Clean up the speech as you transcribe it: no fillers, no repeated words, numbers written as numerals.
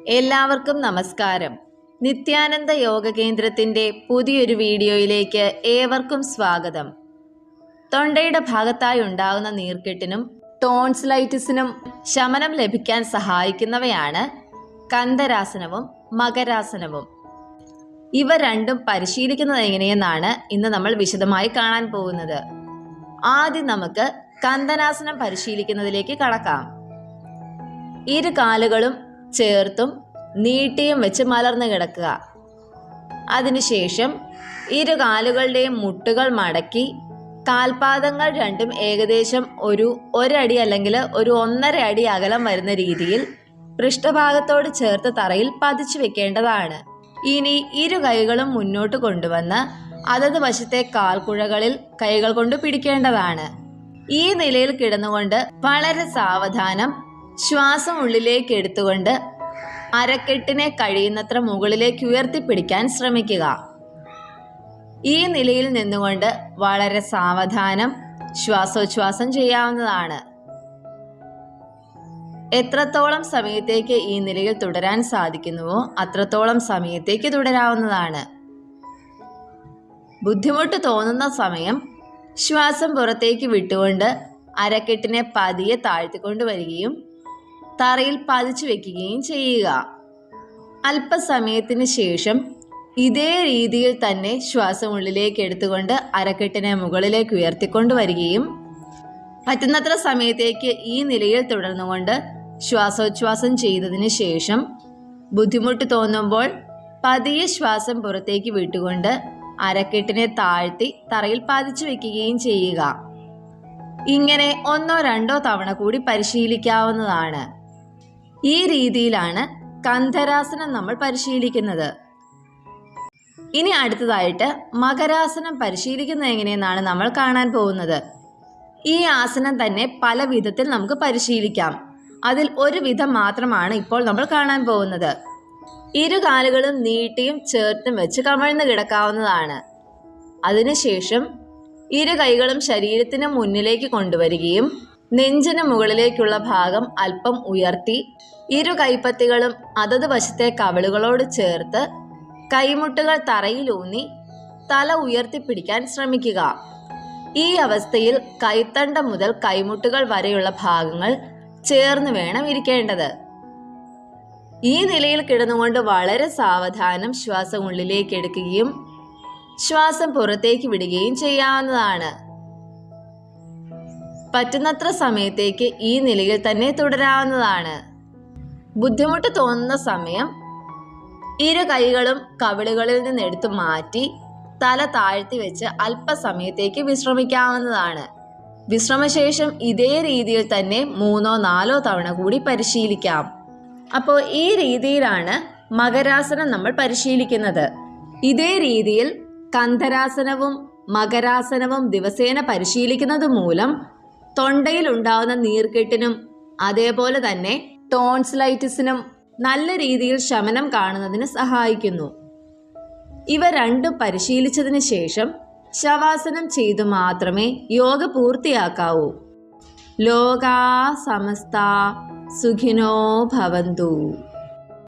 എല്ലാവർക്കും നമസ്കാരം. നിത്യാനന്ദ യോഗ കേന്ദ്രത്തിൻ്റെ പുതിയൊരു വീഡിയോയിലേക്ക് ഏവർക്കും സ്വാഗതം. തൊണ്ടയുടെ ഭാഗത്തായി ഉണ്ടാകുന്ന നീർക്കെട്ടിനും ടോൺസിലൈറ്റിസിനും ശമനം ലഭിക്കാൻ സഹായിക്കുന്നവയാണ് കന്ദരാസനവും മകരാസനവും. ഇവ രണ്ടും പരിശീലിക്കുന്നത് എങ്ങനെയെന്നാണ് ഇന്ന് നമ്മൾ വിശദമായി കാണാൻ പോകുന്നത്. ആദ്യം നമുക്ക് കന്ദനാസനം പരിശീലിക്കുന്നതിലേക്ക് കടക്കാം. ഇരു കാലുകളും ചേർത്തും നീട്ടിയും വെച്ച് മലർന്നു കിടക്കുക. അതിനുശേഷം ഇരു കാലുകളുടെയും മുട്ടുകൾ മടക്കി കാൽപാദങ്ങൾ രണ്ടും ഏകദേശം ഒരടി അല്ലെങ്കിൽ 1.5 അടി അകലം വരുന്ന രീതിയിൽ പൃഷ്ഠഭാഗത്തോട് ചേർത്ത് തറയിൽ പതിച്ചു വെക്കേണ്ടതാണ്. ഇനി ഇരു കൈകളും മുന്നോട്ട് കൊണ്ടുവന്ന് അതത് വശത്തെ കാൽക്കുഴകളിൽ കൈകൾ കൊണ്ട് പിടിക്കേണ്ടതാണ്. ഈ നിലയിൽ കിടന്നുകൊണ്ട് വളരെ സാവധാനം ശ്വാസം ഉള്ളിലേക്ക് എടുത്തുകൊണ്ട് അരക്കെട്ടിനെ കഴിയുന്നത്ര മുകളിലേക്ക് ഉയർത്തിപ്പിടിക്കാൻ ശ്രമിക്കുക. ഈ നിലയിൽ നിന്നുകൊണ്ട് വളരെ സാവധാനം ശ്വാസോച്ഛ്വാസം ചെയ്യാവുന്നതാണ്. എത്രത്തോളം സമയത്തേക്ക് ഈ നിലയിൽ തുടരാൻ സാധിക്കുന്നുവോ അത്രത്തോളം സമയത്തേക്ക് തുടരാവുന്നതാണ്. ബുദ്ധിമുട്ട് തോന്നുന്ന സമയം ശ്വാസം പുറത്തേക്ക് വിട്ടുകൊണ്ട് അരക്കെട്ടിനെ പതിയെ താഴ്ത്തിക്കൊണ്ടുവരികയും തറയിൽ പതിച്ചു വെക്കുകയും ചെയ്യുക. അല്പസമയത്തിന് ശേഷം ഇതേ രീതിയിൽ തന്നെ ശ്വാസം ഉള്ളിലേക്ക് എടുത്തുകൊണ്ട് അരക്കെട്ടിനെ മുകളിലേക്ക് ഉയർത്തിക്കൊണ്ടുവരികയും പറ്റുന്നത്ര സമയത്തേക്ക് ഈ നിലയിൽ തുടർന്നുകൊണ്ട് ശ്വാസോച്ഛ്വാസം ചെയ്തതിന് ശേഷം ബുദ്ധിമുട്ട് തോന്നുമ്പോൾ പതിയെ ശ്വാസം പുറത്തേക്ക് വിട്ടുകൊണ്ട് അരക്കെട്ടിനെ താഴ്ത്തി തറയിൽ പതിച്ചു വെക്കുകയും ചെയ്യുക. ഇങ്ങനെ 1-2 തവണ കൂടി പരിശീലിക്കാവുന്നതാണ്. ഈ രീതിയിലാണ് കന്ദരാസനം നമ്മൾ പരിശീലിക്കുന്നത്. ഇനി അടുത്തതായിട്ട് മകരാസനം പരിശീലിക്കുന്നത് എങ്ങനെയെന്നാണ് നമ്മൾ കാണാൻ പോകുന്നത്. ഈ ആസനം തന്നെ പല വിധത്തിൽ നമുക്ക് പരിശീലിക്കാം. അതിൽ ഒരു വിധം മാത്രമാണ് ഇപ്പോൾ നമ്മൾ കാണാൻ പോകുന്നത്. ഇരു കാലുകളും നീട്ടിയും ചേർത്തും വെച്ച് കമഴ്ന്ന് കിടക്കാവുന്നതാണ്. അതിനുശേഷം ഇരു കൈകളും ശരീരത്തിന് മുന്നിലേക്ക് കൊണ്ടുവരികയും നെഞ്ചിന് മുകളിലേക്കുള്ള ഭാഗം അല്പം ഉയർത്തി ഇരു കൈപ്പത്തികളും അതത് വശത്തെ കവിളുകളോട് ചേർത്ത് കൈമുട്ടുകൾ തറയിലൂന്നി തല ഉയർത്തിപ്പിടിക്കാൻ ശ്രമിക്കുക. ഈ അവസ്ഥയിൽ കൈത്തണ്ടം മുതൽ കൈമുട്ടുകൾ വരെയുള്ള ഭാഗങ്ങൾ ചേർന്ന് വേണം ഇരിക്കേണ്ടത്. ഈ നിലയിൽ കിടന്നുകൊണ്ട് വളരെ സാവധാനം ശ്വാസം ഉള്ളിലേക്ക് എടുക്കുകയും ശ്വാസം പുറത്തേക്ക് വിടുകയും ചെയ്യാവുന്നതാണ്. പറ്റുന്നത്ര സമയത്തേക്ക് ഈ നിലയിൽ തന്നെ തുടരാവുന്നതാണ്. ബുദ്ധിമുട്ട് തോന്നുന്ന സമയം ഇരു കൈകളും കവിളുകളിൽ നിന്ന് എടുത്തു മാറ്റി തല താഴ്ത്തി വെച്ച് അല്പസമയത്തേക്ക് വിശ്രമിക്കാവുന്നതാണ്. വിശ്രമശേഷം ഇതേ രീതിയിൽ തന്നെ 3-4 തവണ കൂടി പരിശീലിക്കാം. അപ്പോൾ ഈ രീതിയിലാണ് മകരാസനം നമ്മൾ പരിശീലിക്കുന്നത്. ഇതേ രീതിയിൽ കന്ദരാസനവും മകരാസനവും ദിവസേന പരിശീലിക്കുന്നത് മൂലം തൊണ്ടയിൽ ഉണ്ടാകുന്ന നീർക്കെട്ടിനും അതേപോലെ തന്നെ ടോൺസിലൈറ്റിസിനും നല്ല രീതിയിൽ ശമനം കാണുന്നതിന് സഹായിക്കുന്നു. ഇവ രണ്ടും പരിശീലിച്ചതിന് ശേഷം ശവാസനം ചെയ്തു മാത്രമേ യോഗ പൂർത്തിയാക്കാവൂ. ലോകാ സമസ്ത സുഖിനോ ഭവന്തു.